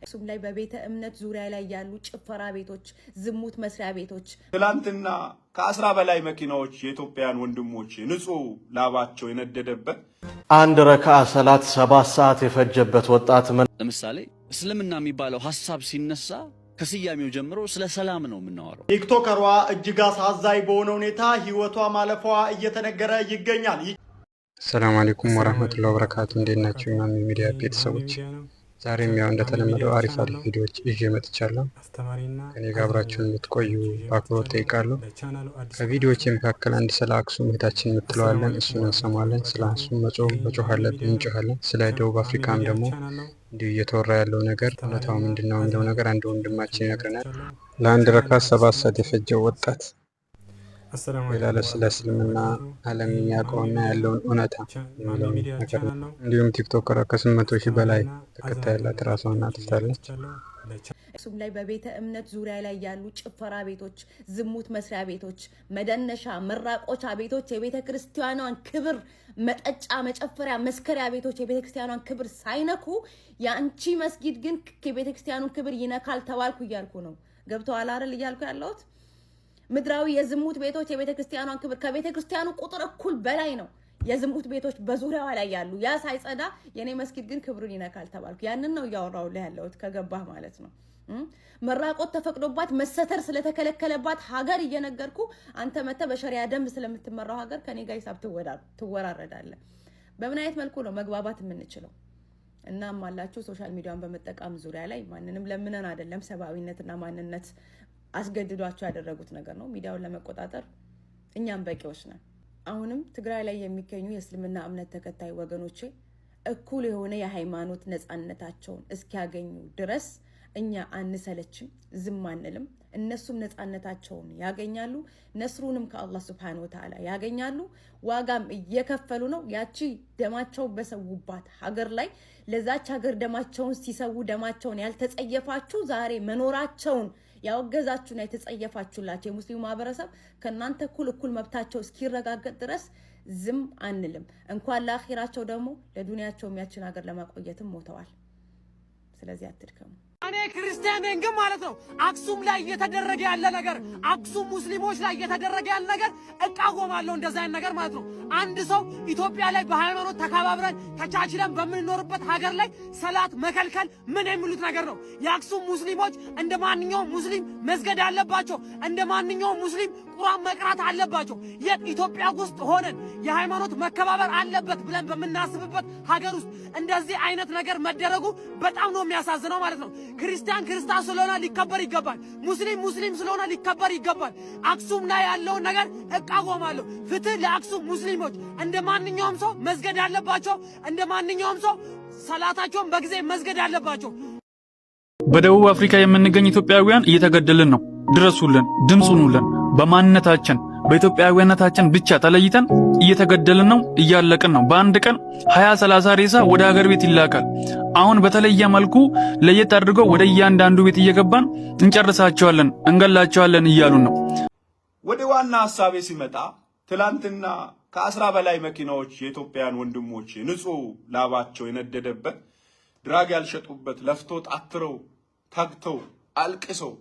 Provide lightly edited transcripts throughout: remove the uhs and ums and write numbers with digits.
እሱም ላይ በቤተ እምነት ዙሪያ ላይ ያሉ ጭፈራ ቤቶች፣ ዝሙት መስሪያ ቤቶች ትላንትና ከ10 በላይ መኪናዎች የኢትዮጵያን ወንድሞች ንጹህ ላባቸው የነደደበት አንድ ረካዓ ሰላት 7 ሰዓት የፈጀበት ወጣት ለምሳሌ እስልምና የሚባለው ሐሳብ ሲነሳ ከስያሜው ጀምሮ ስለ ሰላም ነው የምናወራው። ቲክቶከሯ እጅግ አሳዛኝ በሆነ ሁኔታ ህይወቷ ማለፏ እየተነገረ ይገኛል። ሰላም አለይኩም ወራህመቱላሂ ወበረካቱ። እንዴት ናችሁ የማሚ ሚዲያ ቤተሰቦች? ዛሬም ያው እንደተለመደው አሪፍ ቪዲዮዎች ይዤ መጥቻለሁ። ከኔ ጋር አብራችሁን የምትቆዩ በአክብሮት ጠይቃለሁ። ከቪዲዮዎች መካከል አንድ ስለ አክሱም እህታችን የምትለዋለን እሱን እንሰማለን። ስለ አክሱም መጮህ አለብን እንጮሃለን። ስለ ደቡብ አፍሪካም ደግሞ እንዲሁ እየተወራ ያለው ነገር እውነታው ምንድነው የሚለው ነገር አንድ ወንድማችን ይነግረናል። ለአንድ ረካዓ 7 ሰዓት የፈጀው ወጣት ሌላ ስለ እስልምና ዓለም የሚያውቀውና ያለውን እውነታ ነገር ነው። እንዲሁም ቲክቶከሯ ከ800,000 በላይ ተከታይ ያላት ራሷን አጥፍታለች። እሱም ላይ በቤተ እምነት ዙሪያ ላይ ያሉ ጭፈራ ቤቶች፣ ዝሙት መስሪያ ቤቶች፣ መደነሻ መራቆቻ ቤቶች የቤተ ክርስቲያኗን ክብር መጠጫ መጨፈሪያ መስከሪያ ቤቶች የቤተ ክርስቲያኗን ክብር ሳይነኩ ያንቺ መስጊድ ግን የቤተ ክርስቲያኑን ክብር ይነካል ተባልኩ እያልኩ ነው። ገብቶሃል አይደል እያልኩ ያለሁት? ምድራዊ የዝሙት ቤቶች የቤተ ክርስቲያኗን ክብር ከቤተ ክርስቲያኑ ቁጥር እኩል በላይ ነው የዝሙት ቤቶች በዙሪያዋ ላይ ያሉ። ያ ሳይጸዳ የኔ መስጊድ ግን ክብሩን ይነካል ተባልኩ። ያንን ነው ያወራውልህ ያለሁት ከገባህ ማለት ነው። መራቆት ተፈቅዶባት መሰተር ስለተከለከለባት ሀገር እየነገርኩ አንተ መተ በሸሪያ ደንብ ስለምትመራው ሀገር ከኔ ጋር ሂሳብ ትወራረዳለህ። በምን አይነት መልኩ ነው መግባባት የምንችለው? እናም አላችሁ ሶሻል ሚዲያውን በመጠቀም ዙሪያ ላይ ማንንም ለምነን አይደለም፣ ሰብአዊነትና ማንነት አስገድዷቸው ያደረጉት ነገር ነው። ሚዲያውን ለመቆጣጠር እኛም በቂዎች ነን። አሁንም ትግራይ ላይ የሚገኙ የእስልምና እምነት ተከታይ ወገኖቼ እኩል የሆነ የሃይማኖት ነፃነታቸውን እስኪያገኙ ድረስ እኛ አንሰለችም፣ ዝም አንልም። እነሱም ነፃነታቸውን ያገኛሉ፣ ነስሩንም ከአላህ Subhanahu Wa Ta'ala ያገኛሉ። ዋጋም እየከፈሉ ነው። ያቺ ደማቸው በሰውባት ሀገር ላይ ለዛች ሀገር ደማቸውን ሲሰው ደማቸውን ያልተጸየፋችሁ ዛሬ መኖራቸውን ያወገዛችሁና የተጸየፋችሁላችሁ የሙስሊሙ ማህበረሰብ ከናንተ እኩል መብታቸው እስኪረጋገጥ ድረስ ዝም አንልም። እንኳን ለአኺራቸው ደግሞ ለዱንያቸው የሚያችን ሀገር ለማቆየትም ሞተዋል። ስለዚህ አትድከሙ። እኔ ክርስቲያን ነኝ ግን ማለት ነው አክሱም ላይ እየተደረገ ያለ ነገር አክሱም ሙስሊሞች ላይ እየተደረገ ያለ ነገር እቃወማለሁ። እንደዛ አይነት ነገር ማለት ነው አንድ ሰው ኢትዮጵያ ላይ በሃይማኖት ተከባብረን ተቻችለን በምንኖርበት ሀገር ላይ ሰላት መከልከል ምን የሚሉት ነገር ነው? የአክሱም ሙስሊሞች እንደ ማንኛውም ሙስሊም መስገድ አለባቸው። እንደ ማንኛውም ሙስሊም ቁርአን መቅራት አለባቸው። የኢትዮጵያ ውስጥ ሆነን የሃይማኖት መከባበር አለበት ብለን በምናስብበት ሀገር ውስጥ እንደዚህ አይነት ነገር መደረጉ በጣም ነው የሚያሳዝነው ማለት ነው። ክርስቲያን ስለሆነ ሊከበር ይገባል። ሙስሊም ስለሆነ ሊከበር ይገባል። አክሱም ላይ ያለውን ነገር እቃወማለሁ። ፍትህ ለአክሱም ሙስሊሞች። እንደ ማንኛውም ሰው መስገድ አለባቸው። እንደ ማንኛውም ሰው ሰላታቸውን በጊዜ መስገድ አለባቸው። በደቡብ አፍሪካ የምንገኝ ኢትዮጵያውያን እየተገደልን ነው። ድረሱልን፣ ድምጽ ሁኑልን። በማንነታችን በኢትዮጵያዊነታችን ብቻ ተለይተን እየተገደልን ነው፣ እያለቅን ነው። በአንድ ቀን 20-30 ሬሳ ወደ ሀገር ቤት ይላካል። አሁን በተለየ መልኩ ለየት አድርገው ወደ እያንዳንዱ ቤት እየገባን እንጨርሳቸዋለን፣ እንገላቸዋለን እያሉን ነው። ወደ ዋና ሐሳቤ ሲመጣ ትላንትና ከ10 በላይ መኪናዎች የኢትዮጵያን ወንድሞች ንጹህ ላባቸው የነደደበት ድራግ ያልሸጡበት ለፍቶ ጣትረው ታግተው አልቅሰው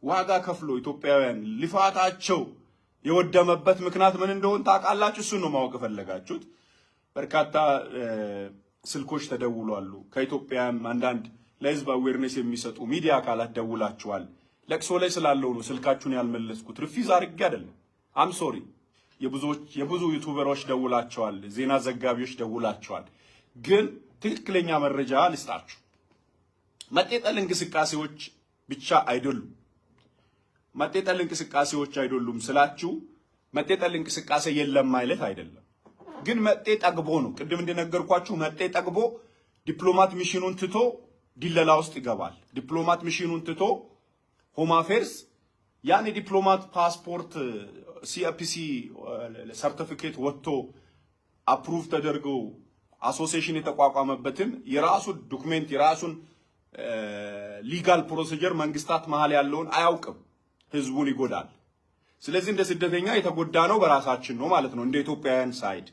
ዋጋ ከፍሎ ኢትዮጵያውያን ልፋታቸው የወደመበት ምክንያት ምን እንደሆነ ታውቃላችሁ? እሱን ነው ማወቅ ፈለጋችሁት? በርካታ ስልኮች ተደውሏሉ። ከኢትዮጵያም አንዳንድ ለህዝብ አዌርነስ የሚሰጡ ሚዲያ አካላት ደውላችኋል። ለቅሶ ላይ ስላለው ነው ስልካችሁን ያልመለስኩት። ሪፊዝ አድርጌ አይደለም። አም ሶሪ። የብዙ ዩቲዩበሮች ደውላችኋል፣ ዜና ዘጋቢዎች ደውላችኋል። ግን ትክክለኛ መረጃ ልስጣችሁ። መጤጠል እንቅስቃሴዎች ብቻ አይደሉም። መጤጠል እንቅስቃሴዎች አይደሉም ስላችሁ መጤጠል እንቅስቃሴ የለም ማለት አይደለም። ግን መጤ ጠግቦ ነው። ቅድም እንደነገርኳችሁ መጤ ጠግቦ ዲፕሎማት ሚሽኑን ትቶ ዲለላ ውስጥ ይገባል። ዲፕሎማት ሚሽኑን ትቶ ሆም አፌርስ ያን ዲፕሎማት ፓስፖርት ሲኤፒሲ ሰርቲፊኬት ወጥቶ አፕሩቭ ተደርገው አሶሲዬሽን የተቋቋመበትን የራሱን ዶክመንት የራሱን ሊጋል ፕሮሲጀር መንግስታት መሃል ያለውን አያውቅም። ህዝቡን ይጎዳል። ስለዚህ እንደ ስደተኛ የተጎዳ ነው በራሳችን ነው ማለት ነው እንደ ኢትዮጵያውያን ሳይድ።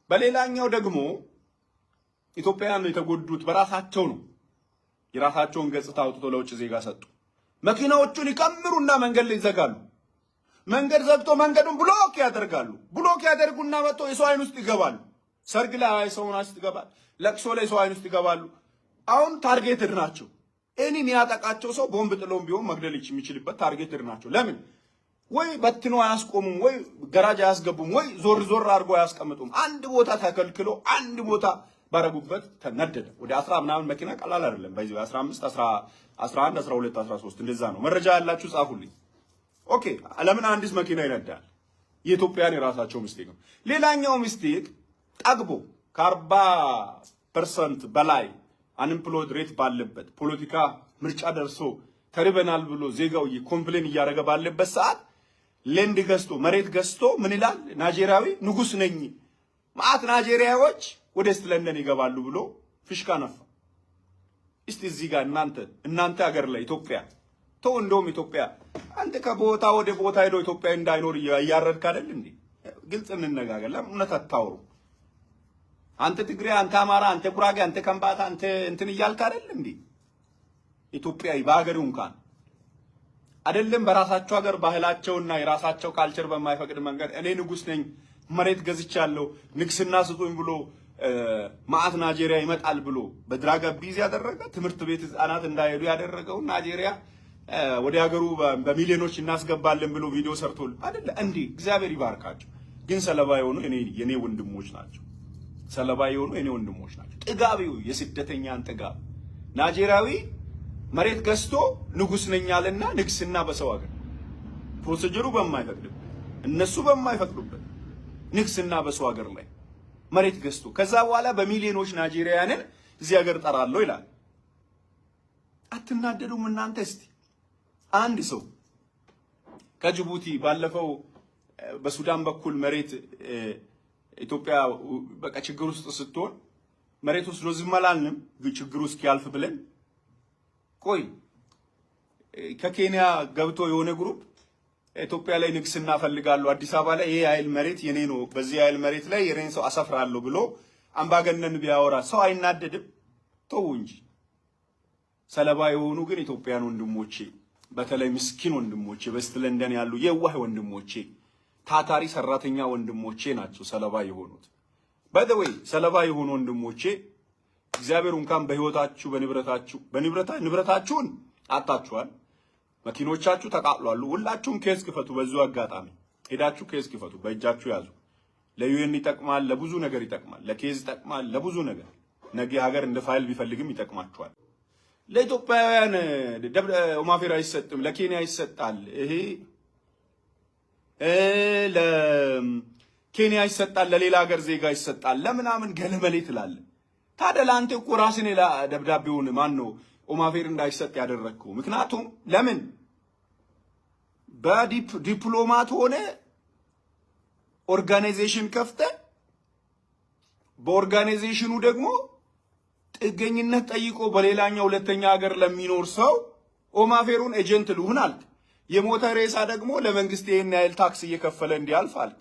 በሌላኛው ደግሞ ኢትዮጵያውያን የተጎዱት በራሳቸው ነው። የራሳቸውን ገጽታ አውጥቶ ለውጭ ዜጋ ሰጡ። መኪናዎቹን ይከምሩና መንገድ ላይ ይዘጋሉ። መንገድ ዘግቶ መንገዱን ብሎክ ያደርጋሉ። ብሎክ ያደርጉና መጥቶ የሰው አይን ውስጥ ይገባሉ። ሰርግ ላይ ሰው ውስጥ ይገባል። ለቅሶ ላይ ሰው አይን ውስጥ ይገባሉ። አሁን ታርጌትድ ናቸው። እኔን ያጠቃቸው ሰው ቦምብ ጥሎም ቢሆን መግደል የሚችልበት ታርጌትድ ናቸው። ለምን ወይ በትኖ አያስቆሙም፣ ወይ ገራጅ አያስገቡም፣ ወይ ዞር ዞር አድርጎ አያስቀምጡም። አንድ ቦታ ተከልክሎ አንድ ቦታ ባረጉበት ተነደደ። ወደ 10 ምናምን መኪና ቀላል አይደለም። በዚህ 15 11 12 13 እንደዛ ነው። መረጃ ያላችሁ ጻፉልኝ። ኦኬ ለምን አንዲስ መኪና ይነዳል? የኢትዮጵያን የራሳቸው ሚስቴክ ነው። ሌላኛው ሚስቴክ ጠግቦ ከ40% በላይ አንኤምፕሎይድ ሬት ባለበት ፖለቲካ ምርጫ ደርሶ ተርበናል ብሎ ዜጋው ኮምፕሌን እያደረገ ባለበት ሰዓት ሌንድ ገዝቶ መሬት ገዝቶ ምን ይላል? ናይጄሪያዊ ንጉስ ነኝ ማአት ናይጄሪያዎች ወደ ዌስት ለንደን ይገባሉ ብሎ ፍሽካ ነፋ። እስቲ እዚህ ጋር እናንተ ሀገር ላይ ኢትዮጵያ ተው፣ እንደውም ኢትዮጵያ አንተ ከቦታ ወደ ቦታ ሄዶ ኢትዮጵያ እንዳይኖር እያረድክ አይደል እንዴ? ግልጽ እንነጋገር። ለምን እውነት አታውሩ? አንተ ትግሬ፣ አንተ አማራ፣ አንተ ጉራጌ፣ አንተ ከምባታ፣ አንተ እንትን እያልክ አይደል እንዴ? ኢትዮጵያዊ በሀገሩ እንኳን አይደለም በራሳቸው ሀገር ባህላቸውና የራሳቸው ካልቸር በማይፈቅድ መንገድ እኔ ንጉስ ነኝ መሬት ገዝቻለሁ ንግስና ስጡኝ ብሎ ማአት ናይጄሪያ ይመጣል ብሎ በድራግ አቢዝ ያደረገ ትምህርት ቤት ህፃናት እንዳይሄዱ ያደረገው ናይጄሪያ ወደ ሀገሩ በሚሊዮኖች እናስገባለን ብሎ ቪዲዮ ሰርቶል አይደለ እንዴ? እግዚአብሔር ይባርካቸው። ግን ሰለባ የሆኑ የኔ ወንድሞች ናቸው። ሰለባ የሆኑ የኔ ወንድሞች ናቸው። ጥጋቢው የስደተኛን ጥጋብ ናይጄሪያዊ መሬት ገዝቶ ንጉስ ነኛልና ንግስና በሰው ሀገር ፕሮሲጀሩ በማይፈቅድበት እነሱ በማይፈቅዱበት ንግስና በሰው ሀገር ላይ መሬት ገዝቶ ከዛ በኋላ በሚሊዮኖች ናይጄሪያንን እዚህ ሀገር ጠራለሁ ይላል። አትናደዱም እናንተ? እስቲ አንድ ሰው ከጅቡቲ ባለፈው በሱዳን በኩል መሬት ኢትዮጵያ በቃ ችግር ውስጥ ስትሆን መሬት ወስዶ ዝም አላልንም፣ ችግሩ እስኪያልፍ ብለን ቆይ ከኬንያ ገብቶ የሆነ ግሩፕ ኢትዮጵያ ላይ ንግስና ፈልጋለሁ አዲስ አበባ ላይ ይሄ አይል መሬት የኔ ነው በዚህ አይል መሬት ላይ የኔን ሰው አሰፍራለሁ ብሎ አምባገነን ቢያወራ ሰው አይናደድም? ተው እንጂ። ሰለባ የሆኑ ግን ኢትዮጵያን ወንድሞቼ፣ በተለይ ምስኪን ወንድሞቼ፣ በዌስት ለንደን ያሉ የዋህ ወንድሞቼ፣ ታታሪ ሰራተኛ ወንድሞቼ ናቸው ሰለባ የሆኑት። ባይ ዘ ዌይ ሰለባ የሆኑ ወንድሞቼ እግዚአብሔር እንኳን በህይወታችሁ ንብረታችሁን አጣችኋል፣ መኪኖቻችሁ ተቃጥሏል። ሁላችሁም ኬስ ክፈቱ። በዚሁ አጋጣሚ ሄዳችሁ ኬስ ክፈቱ፣ በእጃችሁ ያዙ። ለዩኤን ይጠቅማል፣ ለብዙ ነገር ይጠቅማል፣ ለኬዝ ይጠቅማል፣ ለብዙ ነገር ነገ ሀገር እንደ ፋይል ቢፈልግም ይጠቅማችኋል። ለኢትዮጵያውያን ኦማፌር አይሰጥም፣ ለኬንያ ይሰጣል። ይሄ ለኬንያ ይሰጣል፣ ለሌላ ሀገር ዜጋ ይሰጣል፣ ለምናምን ገለመሌ ትላለህ። ታዲያ ለአንተ እኮ ራስን ደብዳቤውን ማን ነው ኦማፌር እንዳይሰጥ ያደረግከው? ምክንያቱም ለምን በዲፕሎማት ሆነ ኦርጋናይዜሽን ከፍተ በኦርጋናይዜሽኑ ደግሞ ጥገኝነት ጠይቆ በሌላኛው ሁለተኛ ሀገር ለሚኖር ሰው ኦማፌሩን ኤጀንት ልሁን አልክ። የሞተ ሬሳ ደግሞ ለመንግስት ይሄን ያህል ታክስ እየከፈለ እንዲያልፍ አልክ።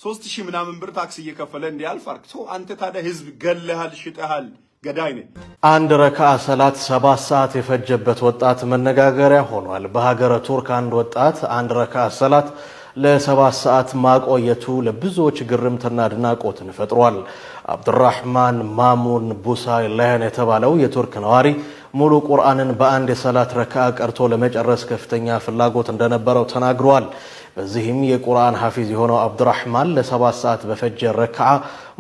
3000 ምናምን ብር ታክስ እየከፈለ እንዲያልፍ አልክ። አንተ ታዲያ ህዝብ ገለሃል፣ ሽጠሃል፣ ገዳይ ነህ። አንድ ረካ ሰላት 7 ሰዓት የፈጀበት ወጣት መነጋገሪያ ሆኗል። በሀገረ ቱርክ አንድ ወጣት አንድ ረካ ሰላት ለ7 ሰዓት ማቆየቱ ለብዙዎች ግርምትና አድናቆትን ፈጥሯል። አብዱራህማን ማሙን ቡሳይ ላያን የተባለው የቱርክ ነዋሪ ሙሉ ቁርአንን በአንድ የሰላት ረካ ቀርቶ ለመጨረስ ከፍተኛ ፍላጎት እንደነበረው ተናግሯል። በዚህም የቁርአን ሐፊዝ የሆነው አብዱራህማን ለ7 ሰዓት በፈጀ ረክዓ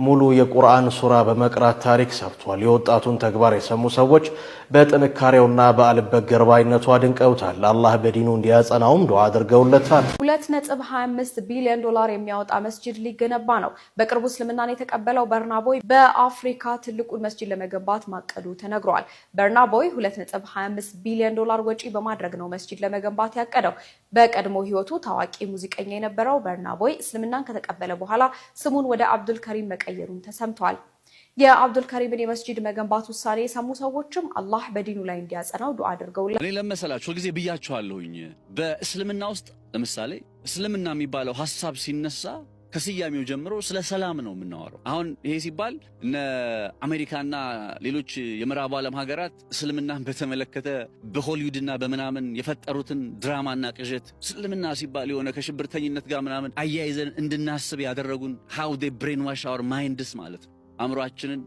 ሙሉ የቁርአን ሱራ በመቅራት ታሪክ ሰርቷል። የወጣቱን ተግባር የሰሙ ሰዎች በጥንካሬውና በአልበገር ባይነቱ አድንቀውታል። አላህ በዲኑ እንዲያጸናውም ዱዓ አድርገውለታል። 2.25 ቢሊዮን ዶላር የሚያወጣ መስጂድ ሊገነባ ነው። በቅርቡ እስልምናን የተቀበለው በርናቦይ በአፍሪካ ትልቁን መስጂድ ለመገንባት ማቀዱ ተነግሯል። በርናቦይ 2.25 ቢሊዮን ዶላር ወጪ በማድረግ ነው መስጂድ ለመገንባት ያቀደው። በቀድሞ ህይወቱ ታዋቂ ሙዚቀኛ የነበረው በርናቦይ እስልምናን ከተቀበለ በኋላ ስሙን ወደ አብዱል ከሪም መቀየሩን ተሰምቷል። የአብዱል ከሪምን የመስጂድ መገንባት ውሳኔ የሰሙ ሰዎችም አላህ በዲኑ ላይ እንዲያጸናው ዱዓ አድርገውላል። እኔ ለመሰላችሁ ጊዜ ብያችኋለሁኝ። በእስልምና ውስጥ ለምሳሌ እስልምና የሚባለው ሐሳብ ሲነሳ ከስያሜው ጀምሮ ስለ ሰላም ነው የምናወራው። አሁን ይሄ ሲባል እነ አሜሪካና ሌሎች የምዕራቡ ዓለም ሀገራት እስልምናን በተመለከተ በሆሊውድና በምናምን የፈጠሩትን ድራማና ቅዠት እስልምና ሲባል የሆነ ከሽብርተኝነት ጋር ምናምን አያይዘን እንድናስብ ያደረጉን how they brainwash our minds ማለት ነው። አእምሯችንን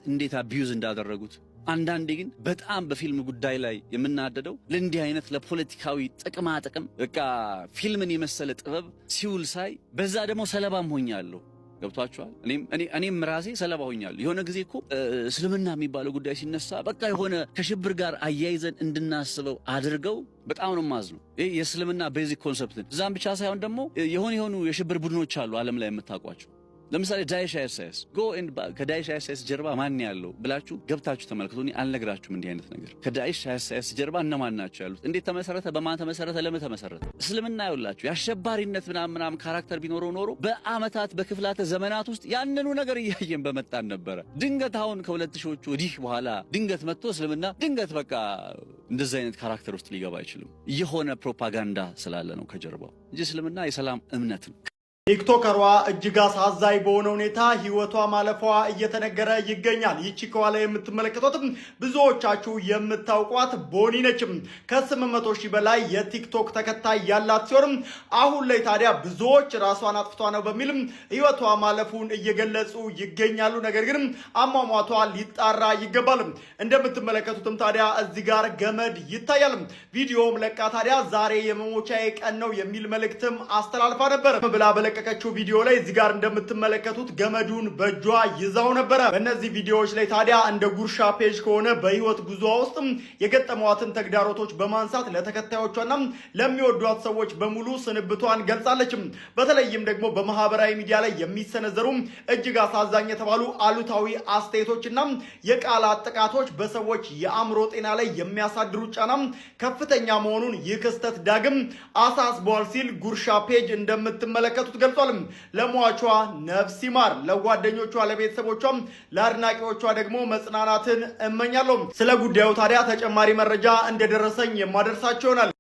እንዴት አቢዩዝ እንዳደረጉት። አንዳንዴ ግን በጣም በፊልም ጉዳይ ላይ የምናደደው ለእንዲህ አይነት ለፖለቲካዊ ጥቅም በቃ ፊልምን የመሰለ ጥበብ ሲውል ሳይ በዛ ደግሞ ሰለባም ሆኛለሁ። ገብቷችኋል? እኔም ራሴ ሰለባ ሆኛለሁ። የሆነ ጊዜ እኮ እስልምና የሚባለው ጉዳይ ሲነሳ በቃ የሆነ ከሽብር ጋር አያይዘን እንድናስበው አድርገው በጣም ነው ማዝነው። የእስልምና ቤዚክ ኮንሰፕትን እዛም ብቻ ሳይሆን ደግሞ የሆኑ የሽብር ቡድኖች አሉ ዓለም ላይ የምታውቋቸው። ለምሳሌ ዳይሽ አይኤስአይኤስ ከዳይሽ አይኤስአይኤስ ጀርባ ማን ያለው ብላችሁ ገብታችሁ ተመልከቱ። እኔ አልነግራችሁም እንዲህ አይነት ነገር። ከዳይሽ አይኤስአይኤስ ጀርባ እነማን ናቸው ያሉት? እንዴት ተመሰረተ? በማን ተመሰረተ? ለምን ተመሰረተ? እስልምና ይውላችሁ የአሸባሪነት ምናምን ካራክተር ቢኖረው ኖሮ በአመታት በክፍላተ ዘመናት ውስጥ ያንኑ ነገር እያየን በመጣን ነበረ። ድንገት አሁን ከ2000ዎቹ ወዲህ በኋላ ድንገት መጥቶ እስልምና ድንገት በቃ እንደዚህ አይነት ካራክተር ውስጥ ሊገባ አይችልም። የሆነ ፕሮፓጋንዳ ስላለ ነው ከጀርባው እንጂ እስልምና የሰላም እምነት ነው። ቲክቶከሯ እጅግ አሳዛኝ በሆነ ሁኔታ ህይወቷ ማለፏ እየተነገረ ይገኛል። ይቺ ከኋላ የምትመለከቷትም ብዙዎቻችሁ የምታውቋት ቦኒ ነች። ከ800 ሺህ በላይ የቲክቶክ ተከታይ ያላት ሲሆን አሁን ላይ ታዲያ ብዙዎች ራሷን አጥፍቷ ነው በሚልም ህይወቷ ማለፉን እየገለጹ ይገኛሉ። ነገር ግን አሟሟቷ ሊጣራ ይገባል። እንደምትመለከቱትም ታዲያ እዚህ ጋር ገመድ ይታያል። ቪዲዮም ለቃ ታዲያ ዛሬ የመሞቻዬ ቀን ነው የሚል መልእክትም አስተላልፋ ነበር ብላ በለቀቀችው ቪዲዮ ላይ እዚህ ጋር እንደምትመለከቱት ገመዱን በእጇ ይዛው ነበረ። በእነዚህ ቪዲዮዎች ላይ ታዲያ እንደ ጉርሻ ፔጅ ከሆነ በህይወት ጉዞዋ ውስጥ የገጠሟትን ተግዳሮቶች በማንሳት ለተከታዮቿና ለሚወዷት ሰዎች በሙሉ ስንብቷን ገልጻለች። በተለይም ደግሞ በማህበራዊ ሚዲያ ላይ የሚሰነዘሩ እጅግ አሳዛኝ የተባሉ አሉታዊ አስተያየቶችና የቃላት ጥቃቶች በሰዎች የአእምሮ ጤና ላይ የሚያሳድሩ ጫና ከፍተኛ መሆኑን ይህ ክስተት ዳግም አሳስቧል ሲል ጉርሻ ፔጅ እንደምትመለከቱት ገልጿል። ለሟቿ ነፍስ ይማር፣ ለጓደኞቿ፣ ለቤተሰቦቿ፣ ለአድናቂዎቿ ደግሞ መጽናናትን እመኛለሁ። ስለ ጉዳዩ ታዲያ ተጨማሪ መረጃ እንደደረሰኝ የማደርሳቸው ይሆናል።